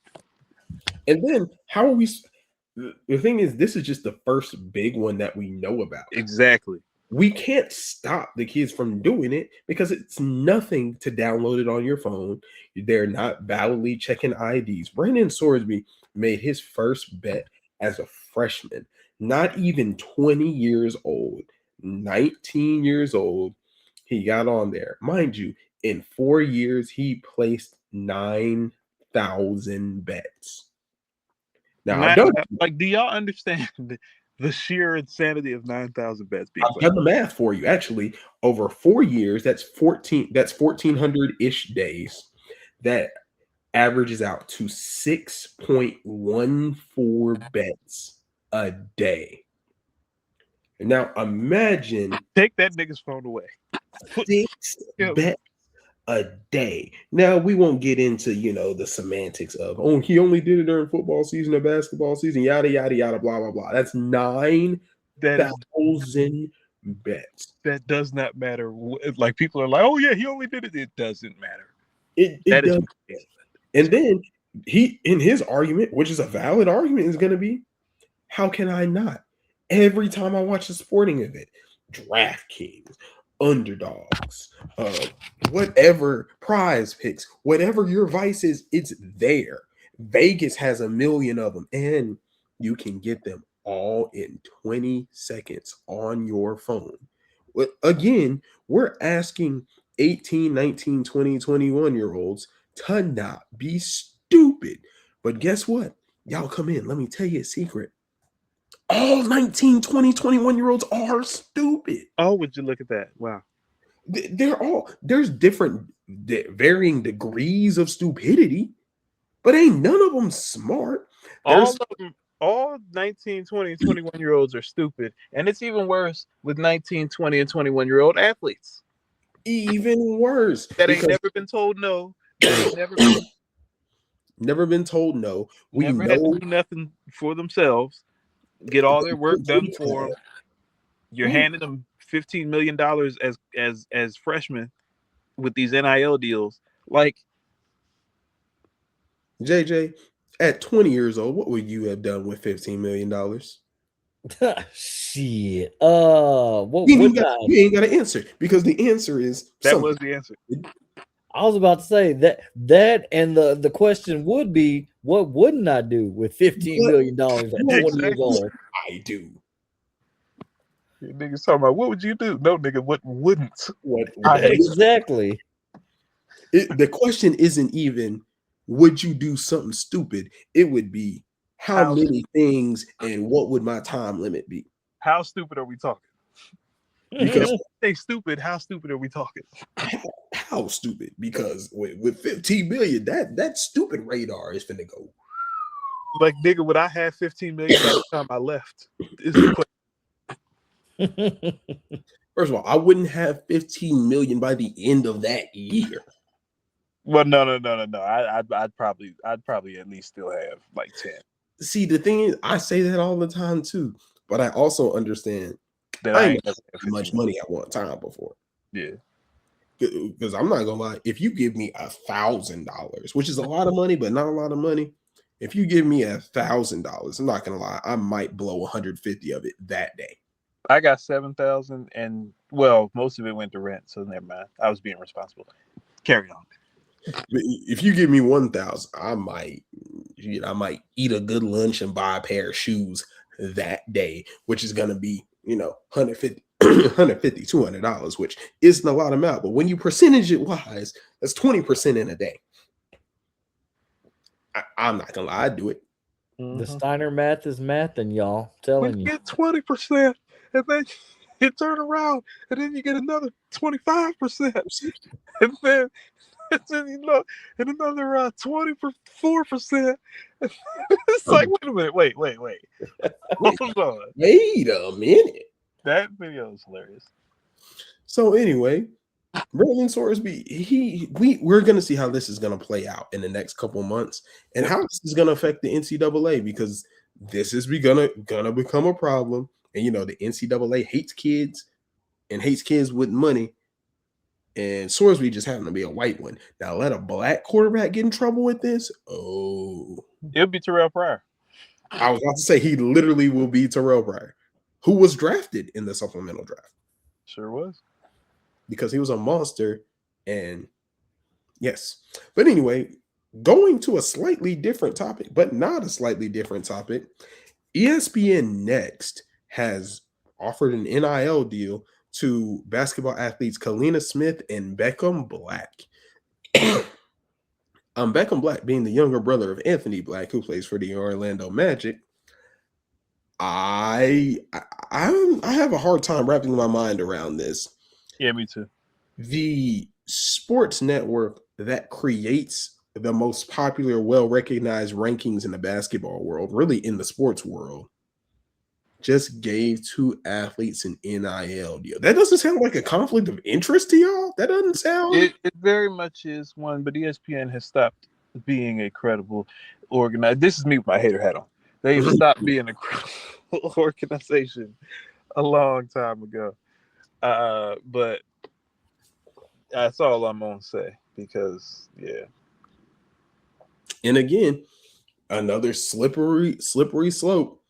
And then how are we? The thing is, this is just the first big one that we know about. Exactly. We can't stop the kids from doing it because it's nothing to download it on your phone. They're not validly checking IDs. Brenan Sorsby made his first bet as a freshman, not even 20 years old, 19 years old. He got on there. Mind you, in 4 years, he placed 9,000 bets. Now, do y'all understand the sheer insanity of 9,000 bets? I've done the math for you. Actually, over 4 years, that's 1,400-ish days. That averages out to 6.14 bets a day. Now imagine Take that nigga's phone away. 6 bets a day. Now we won't get into the semantics of he only did it during football season or basketball season, yada yada yada, blah blah blah. That's 9,000 bets. That does not matter. Like people are like, oh yeah, he only did it. It doesn't matter. It does. And then he, in his argument, which is a valid argument, is going to be, how can I not? Every time I watch a sporting event, DraftKings, underdogs, whatever prize picks, whatever your vice is, it's there. Vegas has 1 million of them, and you can get them all in 20 seconds on your phone. Again, we're asking 18, 19, 20, 21-year-olds to not be stupid. But guess what? Y'all come in. Let me tell you a secret. All 19, 20, 21-year-olds are stupid. Oh, would you look at that? Wow. There's different varying degrees of stupidity, but ain't none of them smart. All 19, 20, 21-year-olds are stupid. And it's even worse with 19, 20, and 21-year-old athletes. Even worse. That ain't never been told no. Never been told no. We never know had to do nothing for themselves. Get all their work done for them. You're handing them $15 million as freshmen with these NIL deals. Like, JJ, at 20 years old, what would you have done with $15 million? Shit. You ain't got to answer, because the answer is that was the answer. I was about to say that and the question would be, what wouldn't I do with $15 million at 20 years old? I do. Niggas talking about what would you do? No, nigga, what wouldn't? Exactly. The question isn't even would you do something stupid? It would be how many things and what would my time limit be? How stupid are we talking? Because when they stupid, how stupid are we talking? How stupid? Because with 15 million, that stupid radar is finna go. Like, nigga, would I have 15 million by the time I left? Is the question. First of all, I wouldn't have 15 million by the end of that year. Well, no. I'd probably at least still have like 10. See, the thing is, I say that all the time too, but I also understand that I ain't much money at one time before. Yeah. Because I'm not gonna lie, if you give me $1,000, which is a lot of money, but not a lot of money, if you give me $1,000, I'm not gonna lie, I might blow 150 of it that day. I got 7,000, and well, most of it went to rent, so never mind. I was being responsible. Carry on. If you give me 1,000, I might eat a good lunch and buy a pair of shoes that day, which is gonna be $150, $200, which isn't a lot amount, but when you percentage it wise, that's 20% in a day. I'm not gonna lie, I'd do it. The Steiner math is mathing, y'all. Telling you. Get 20%, and then you turn around, and then you get another 25%, and then and another 24%. It's like, wait a minute, wait. Hold on. Wait a minute. That video is hilarious. So anyway, Brenan Sorsby, we're gonna see how this is gonna play out in the next couple months, and how this is gonna affect the NCAA, because this is gonna become a problem. And the NCAA hates kids and hates kids with money. And Sorsby just happened to be a white one. Now let a black quarterback get in trouble with this. Oh, it'll be Terrell Pryor. I was about to say he literally will be Terrell Pryor, who was drafted in the supplemental draft. Sure was. Because he was a monster. And yes. But anyway, going to a slightly different topic, but not a slightly different topic, ESPN Next has offered an NIL deal to basketball athletes Kalina Smith and Beckham Black. Beckham Black being the younger brother of Anthony Black, who plays for the Orlando Magic. I have a hard time wrapping my mind around this. Yeah, me too. The sports network that creates the most popular, well-recognized rankings in the basketball world, really in the sports world, just gave 2 athletes an NIL deal. That doesn't sound like a conflict of interest to y'all. That doesn't sound. It very much is one, but ESPN has stopped being a credible organized. This is me with my hater hat on. They've stopped being a credible organization a long time ago. But that's all I'm gonna say because yeah. And again, another slippery slope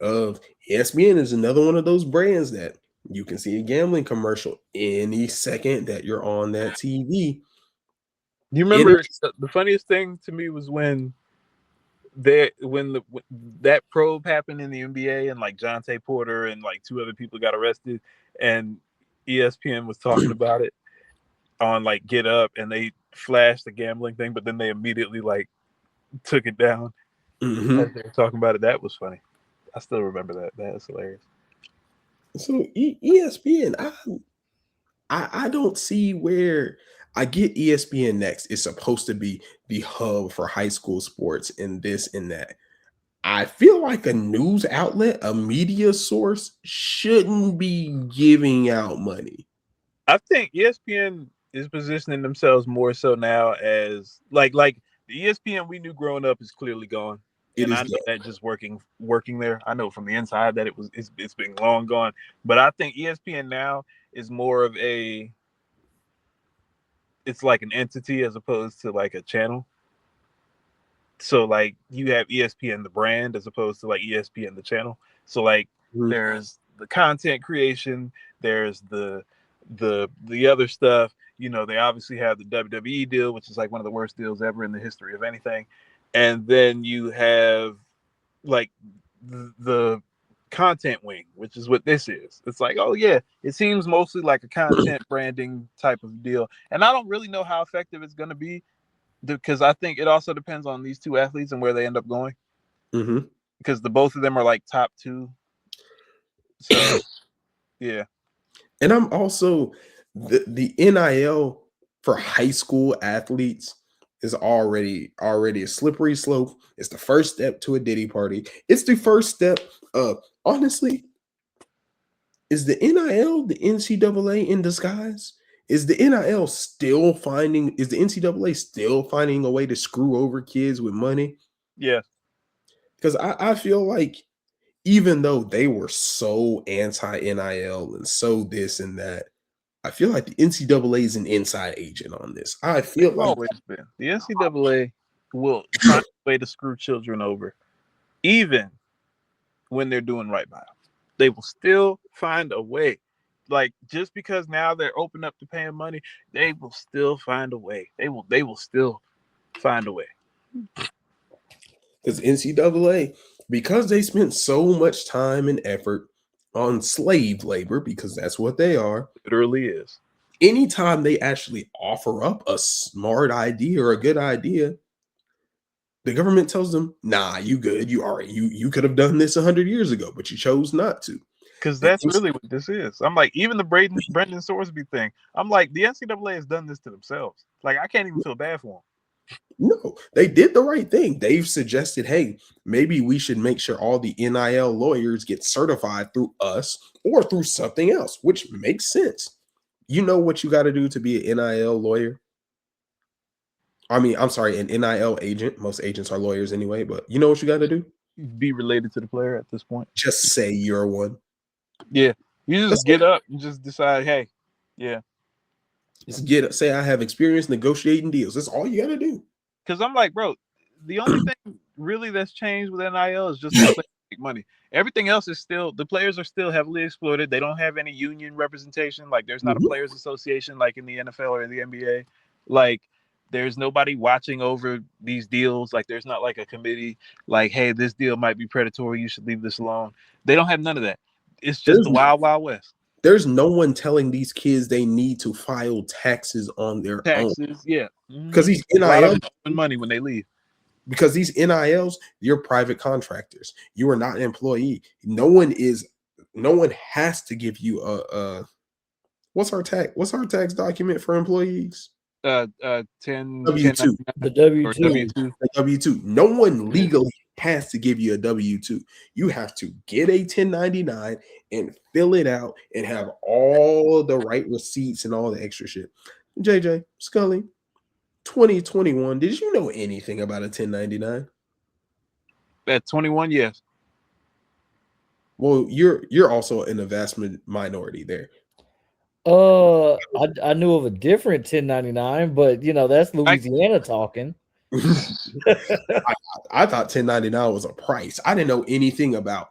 of ESPN is another one of those brands that you can see a gambling commercial any second that you're on that TV. You remember the funniest thing to me was when that probe happened in the NBA and like Jonte Porter and like 2 other people got arrested and ESPN was talking about it on like Get Up and they flashed the gambling thing, but then they immediately like took it down. Mm-hmm. As they were talking about it. That was funny. I still remember that. That's hilarious. So ESPN, I don't see where I get ESPN Next is supposed to be the hub for high school sports and this and that. I feel like a news outlet, a media source, shouldn't be giving out money. I think ESPN is positioning themselves more so now as like the ESPN we knew growing up is clearly gone. And I know that just working there. I know from the inside that it's been long gone. But I think ESPN now is more of it's like an entity as opposed to like a channel. So like you have ESPN the brand as opposed to like ESPN the channel. So like there's the content creation, there's the other stuff. You know, they obviously have the WWE deal, which is like one of the worst deals ever in the history of anything. And then you have like the content wing, which is what this is. It's like, oh yeah, it seems mostly like a content branding type of deal. And I don't really know how effective it's going to be because I think it also depends on these 2 athletes and where they end up going. Mm-hmm. Because both of them are like top 2. So yeah. And I'm also the NIL for high school athletes is already a slippery slope. It's the first step to a Diddy party. It's the first step of, honestly, is the NIL the NCAA in disguise? Is the NCAA still finding a way to screw over kids with money? Yeah. Because I feel like even though they were so anti-NIL and so this and that, I feel like the NCAA is an inside agent on this. I feel like always been. The NCAA will find a way to screw children over, even when they're doing right by them. They will still find a way. Like just because now they're open up to paying money, they will still find a way. They will still find a way. Because NCAA, because they spent so much time and effort on slave labor, because that's what they are. It literally is. Anytime they actually offer up a smart idea or a good idea, the government tells them, nah, you good. You could have done this 100 years ago, but you chose not to. Because that's really what this is. I'm like, even the Brenan Sorsby thing, I'm like, the NCAA has done this to themselves. Like, I can't even feel bad for them. No, they did the right thing. They've suggested, hey, maybe we should make sure all the NIL lawyers get certified through us or through something else, which makes sense. You know what you got to do to be an NIL lawyer? I mean, I'm sorry, an NIL agent. Most agents are lawyers anyway, but you know what you got to do? Be related to the player at this point. Just say you're one. Yeah. You just get up and just decide, hey, yeah. Just say I have experience negotiating deals. That's all you got to do. Because I'm like, bro, the only thing really that's changed with NIL is just the make money. Everything else is still, the players are still heavily exploited. They don't have any union representation. Like, there's not a players association like in the NFL or in the NBA. Like, there's nobody watching over these deals. Like, there's not like a committee like, hey, this deal might be predatory. You should leave this alone. They don't have none of that. It's just the wild, wild west. There's no one telling these kids they need to file taxes on their own. Yeah. Because these NIL money when they leave. Because these NILs, you're private contractors. You are not an employee. No one has to give you a what's our tax document for employees? 10 W2. The W2. The W2. No one legally has to give you a W-2. You have to get a 1099 and fill it out and have all the right receipts and all the extra shit. JJ, Scully, 2021, did you know anything about a 1099? At 21, yes. Well, you're also in a vast minority there. I knew of a different 1099, but that's Louisiana talking. I thought 1099 was a price. I didn't know anything about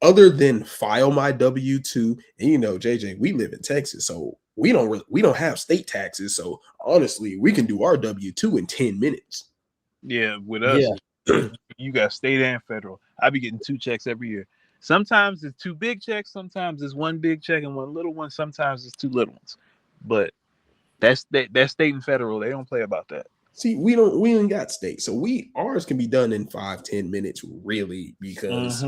other than file my W-2. And JJ, we live in Texas, so we don't have state taxes. So honestly, we can do our W-2 in 10 minutes. Yeah, with us, you got state and federal. I be getting 2 checks every year. Sometimes it's 2 big checks, sometimes it's 1 big check and 1 little one, sometimes it's 2 little ones. But that's state and federal. They don't play about that. See, we ain't got state. So ours can be done in 5-10 minutes, really, because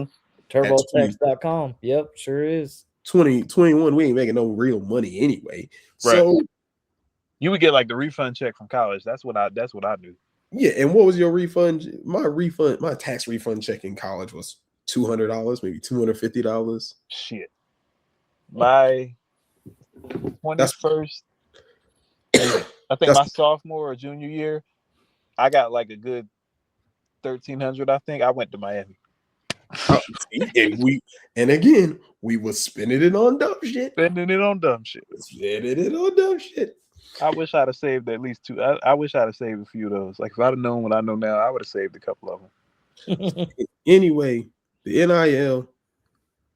TurboTax.com. Yep, sure is. 2021, we ain't making no real money anyway. Right. So you would get like the refund check from college. That's what I knew. Yeah, and what was your refund? My tax refund check in college was $200, maybe $250. Shit. My 21st, I think my sophomore or junior year, I got like a good $1,300. I think I went to Miami. And again, we was spending it on dumb shit. I wish I'd have saved at least 2. I wish I'd have saved a few of those. Like if I'd have known what I know now, I would have saved a couple of them. Anyway, the NIL,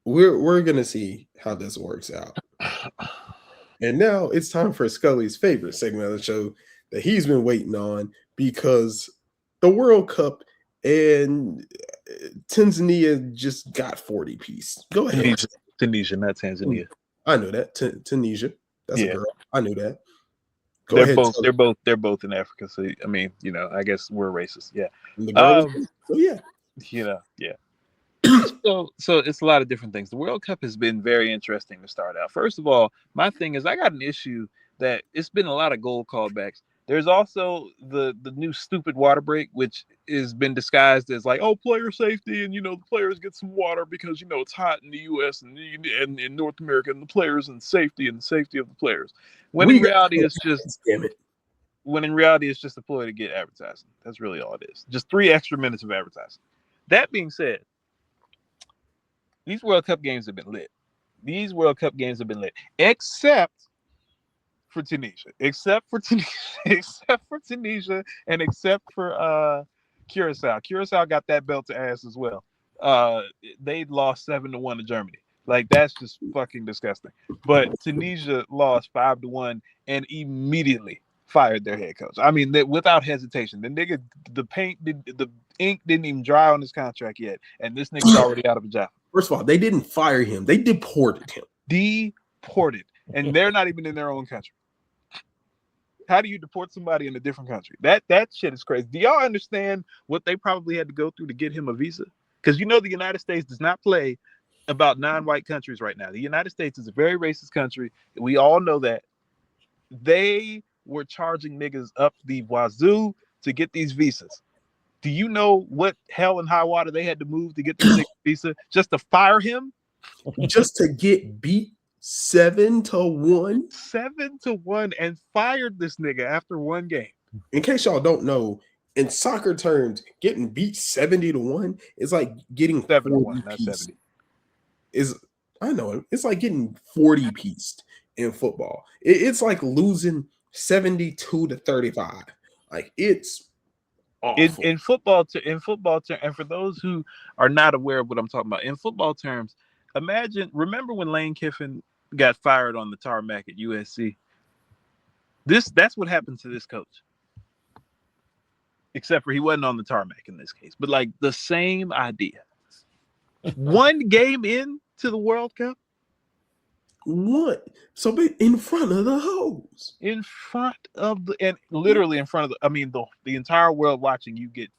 we're gonna see how this works out. And now it's time for Scully's favorite segment of the show that he's been waiting on, because the World Cup and Tanzania just got 40 piece. Go ahead. Tunisia, not Tanzania. I know that. Tunisia. That's a girl. I knew that. They're both in Africa. So I mean, I guess we're racist. Yeah. Yeah. So it's a lot of different things. The World Cup has been very interesting to start out. First of all, my thing is I got an issue that it's been a lot of goal callbacks. There's also the new stupid water break, which has been disguised as like, player safety, and the players get some water because it's hot in the U.S. and in North America, and the players and the safety of the players. When in reality it's just a ploy to get advertising. That's really all it is. Just 3 extra minutes of advertising. That being said, these World Cup games have been lit. Except for Tunisia, and except for Curacao. Curacao got that belt to ass as well. They lost 7-1 to Germany. Like, that's just fucking disgusting. But Tunisia lost 5-1 and immediately fired their head coach. I mean, without hesitation. The nigga, the ink didn't even dry on his contract yet, and this nigga's already out of a job. First of all, they didn't fire him; they deported him. And they're not even in their own country. How do you deport somebody in a different country? That shit is crazy. Do y'all understand what they probably had to go through to get him a visa? Because the United States does not play about non-white countries right now. The United States is a very racist country. We all know that. They were charging niggas up the wazoo to get these visas. Do you know what hell and high water they had to move to get this visa just to fire him? Just to get beat 7-1? 7-1 and fired this nigga after 1 game. In case y'all don't know, in soccer terms, getting beat 70-1 is like getting 7-1, not 70. I know it's like getting 40 pieced in football. It's like losing 72-35. Like, it's awful. In football terms, and for those who are not aware of what I'm talking about, in football terms, remember when Lane Kiffin got fired on the tarmac at USC? That's what happened to this coach. Except for he wasn't on the tarmac in this case. But like the same idea. 1 game into the World Cup. What? So in front of the hose. Literally in front of the entire world watching you get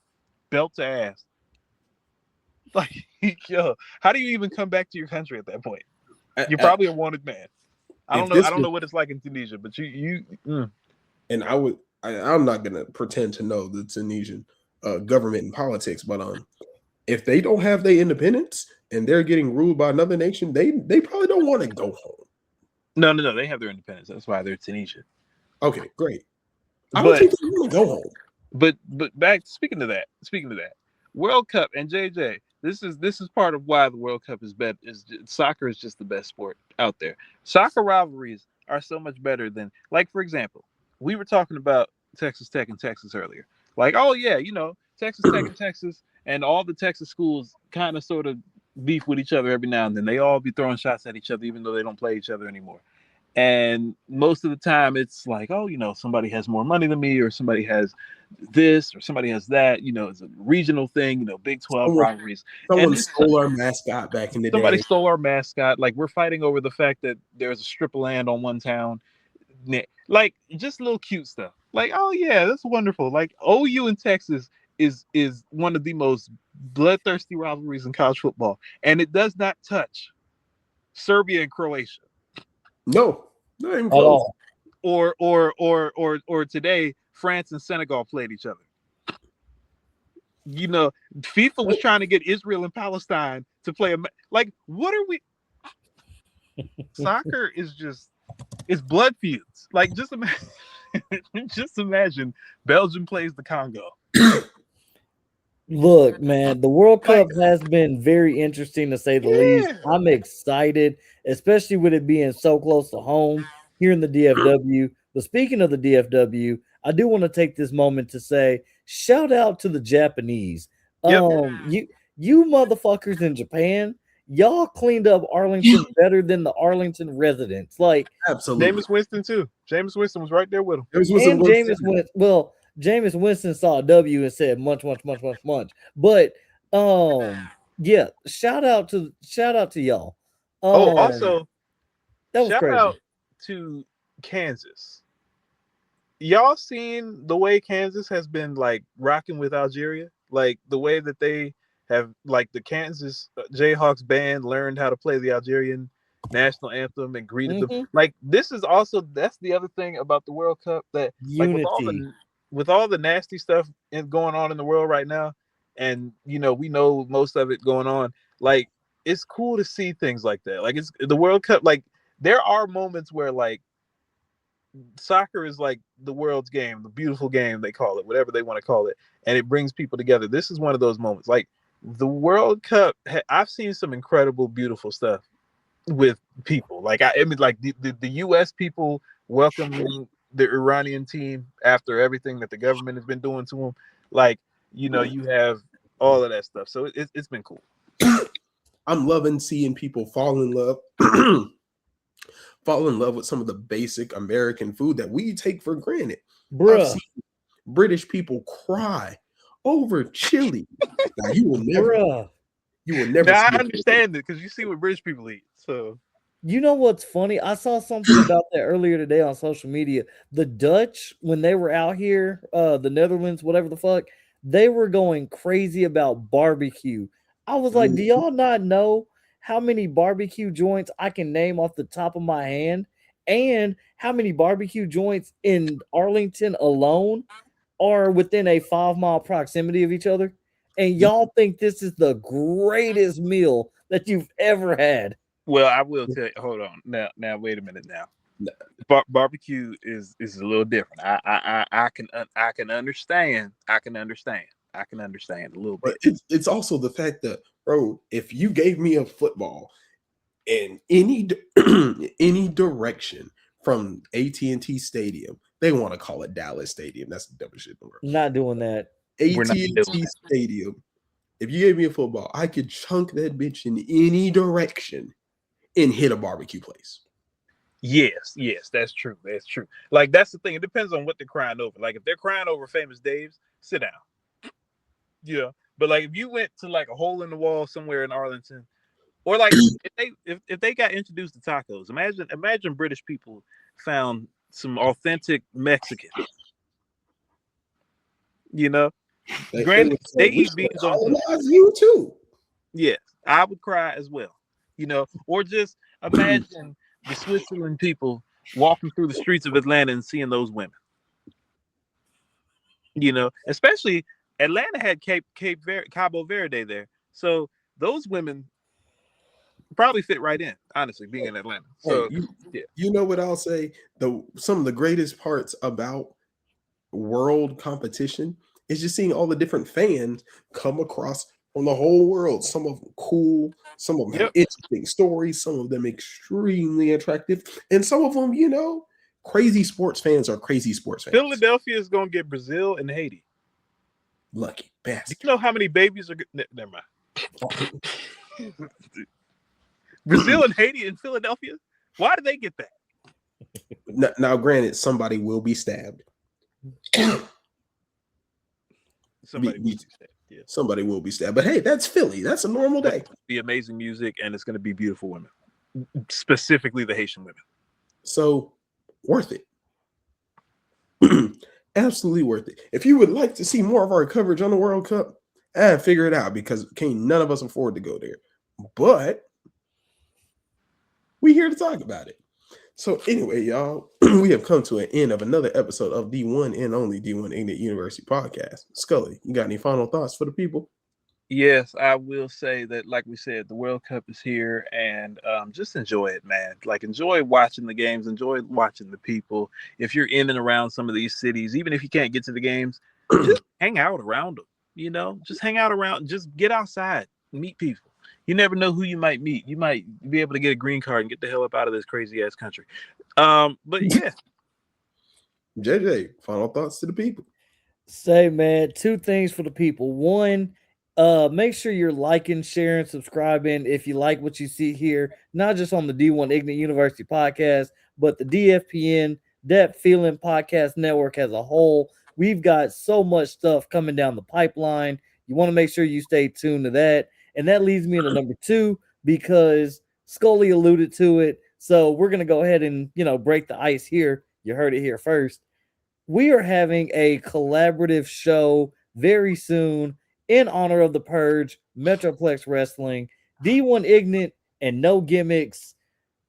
belt to ass. Like, yo, how do you even come back to your country at that point? You're probably a wanted man. I don't know what it's like in Tunisia, but And I'm not gonna pretend to know the Tunisian government and politics, but if they don't have their independence and they're getting ruled by another nation, they probably don't want to go home. No. They have their independence. That's why they're Tunisia. Okay, great. I don't think they want to go home. But back speaking to that, World Cup and JJ, this is part of why the World Cup is better. Soccer is just the best sport out there. Soccer rivalries are so much better than, like, for example, we were talking about Texas Tech and Texas earlier. Like, oh yeah, Texas Tech and Texas, and all the Texas schools kind of sort of beef with each other every now and then. They all be throwing shots at each other, even though they don't play each other anymore. And most of the time it's like, oh, somebody has more money than me, or somebody has this, or somebody has that, it's a regional thing, Big 12 rivalries. Someone stole our mascot back in the day. Somebody stole our mascot. Like, we're fighting over the fact that there's a strip of land on one town. Like, just little cute stuff. Like, oh yeah, that's wonderful. Like, OU in Texas is one of the most bloodthirsty rivalries in college football. And it does not touch Serbia and Croatia. No, not even close. Or today, France and Senegal played each other. FIFA was trying to get Israel and Palestine to play like, what are we? Soccer is it's blood feuds. Like, just imagine Belgium plays the Congo. Look, man, the World Cup has been very interesting, to say the least. I'm excited, especially with it being so close to home here in the DFW. But speaking of the DFW, I do want to take this moment to say shout out to the Japanese. You motherfuckers in Japan, y'all cleaned up Arlington better than the Arlington residents. Like, absolutely. Jameis Winston too. Jameis Winston was right there with him. Jameis Winston saw a W and said munch. But yeah, shout out to y'all. Also, that was shout crazy. out to Kansas. Y'all seen the way Kansas has been like rocking with Algeria? Like, the way that they have, like, the Kansas Jayhawks band learned how to play the Algerian national anthem and greeted them. Like, this is also, that's the other thing about the World Cup, that unity. Like, with all the nasty stuff going on in the world right now, and we know most of it going on, like, it's cool to see things like that. Like, it's the World Cup. Like, there are moments where, like, soccer is like the world's game, the beautiful game, they call it, whatever they want to call it, and it brings people together. This is one of those moments. Like, the World Cup, I've seen some incredible, beautiful stuff with people. Like, I mean, like the U.S. people welcoming the Iranian team after everything that the government has been doing to them. Like, you have all of that stuff. So it's been cool. I'm loving seeing people fall in love with some of the basic American food that we take for granted. Bruh. I've seen British people cry over chili. Now, you will never. Now, I understand it, because you see what British people eat. So, you know what's funny? I saw something about that earlier today on social media. The Dutch, when they were out here, the Netherlands, whatever the fuck, they were going crazy about barbecue. I was like, do y'all not know how many barbecue joints I can name off the top of my hand, and how many barbecue joints in Arlington alone are within a 5-mile proximity of each other? And y'all think this is the greatest meal that you've ever had? Well, I will tell you. Hold on. Now, wait a minute. Now, barbecue is a little different. I can understand. I can understand a little bit. But it's also the fact that, bro, if you gave me a football in any direction from AT&T Stadium, they want to call it Dallas Stadium. That's the dumbest shit in the world. Not doing that. AT&T Stadium. If you gave me a football, I could chunk that bitch in any direction and hit a barbecue place. Yes, that's true. That's true. Like, that's the thing. It depends on what they're crying over. Like, if they're crying over Famous Dave's, sit down. Yeah, but like, if you went to like a hole in the wall somewhere in Arlington, or like if they got introduced to tacos, imagine British people found some authentic Mexican. Granted, they eat beans on you too. Yes, I would cry as well. Or just imagine the Switzerland people walking through the streets of Atlanta and seeing those women. Especially Atlanta had Cabo Verde there. So those women probably fit right in, honestly, being in Atlanta. So you know what I'll say? Some of the greatest parts about world competition is just seeing all the different fans come across from the whole world. Some of them cool, some of them have interesting stories, some of them extremely attractive, and some of them, crazy sports fans are crazy sports fans. Philadelphia is gonna get Brazil and Haiti. Lucky Do bastard. you know how many babies are? Never mind. Brazil and Haiti in Philadelphia. Why did they get that? Now, granted, somebody will be stabbed. Somebody will be stabbed. Yeah. Somebody will be stabbed. But hey, that's Philly. That's a normal day. Be amazing music, and it's going to be beautiful women, specifically the Haitian women. So worth it. Absolutely worth it. If you would like to see more of our coverage on the World Cup, figure it out, because none of us afford to go there. But we're here to talk about it. So anyway, y'all, we have come to an end of another episode of the one and only D1 Ignite University podcast. Scully, you got any final thoughts for the people? Yes, I will say that, like we said, the World Cup is here, and just enjoy it, man. Like, enjoy watching the games, enjoy watching the people. If you're in and around some of these cities, even if you can't get to the games, just hang out around them, just hang out around, just get outside, meet people. You never know who you might meet. You might be able to get a green card and get the hell up out of this crazy ass country. But yeah. JJ, final thoughts to the people. Say, man, two things for the people. One, make sure you're liking, sharing, subscribing if you like what you see here, not just on the D1 Ignite University podcast, but the DFPN, That Feeling Podcast Network as a whole. We've got so much stuff coming down the pipeline. You want to make sure you stay tuned to that. And that leads me into number two, because Scully alluded to it. So we're going to go ahead and, break the ice here. You heard it here first. We are having a collaborative show very soon in honor of the Purge, Metroplex Wrestling, D1 Ignite, and No Gimmicks.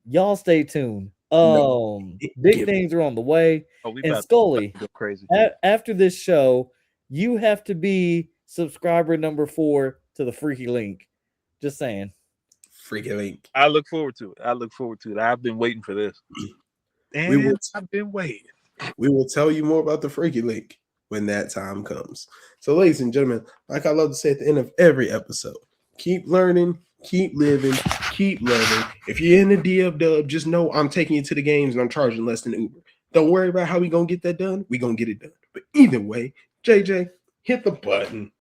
Y'all stay tuned. Big things are on the way. And Scully, go crazy. After this show, you have to be subscriber number 4 to the Freaky Link. Just saying. Freaky Link. I look forward to it. I've been waiting for this. I've been waiting. We will tell you more about the Freaky Link when that time comes. So, ladies and gentlemen, like I love to say at the end of every episode, keep learning, keep living, keep loving. If you're in the DF Dub, just know I'm taking you to the games and I'm charging less than Uber. Don't worry about how we going to get that done. We going to get it done. But either way, JJ, hit the button.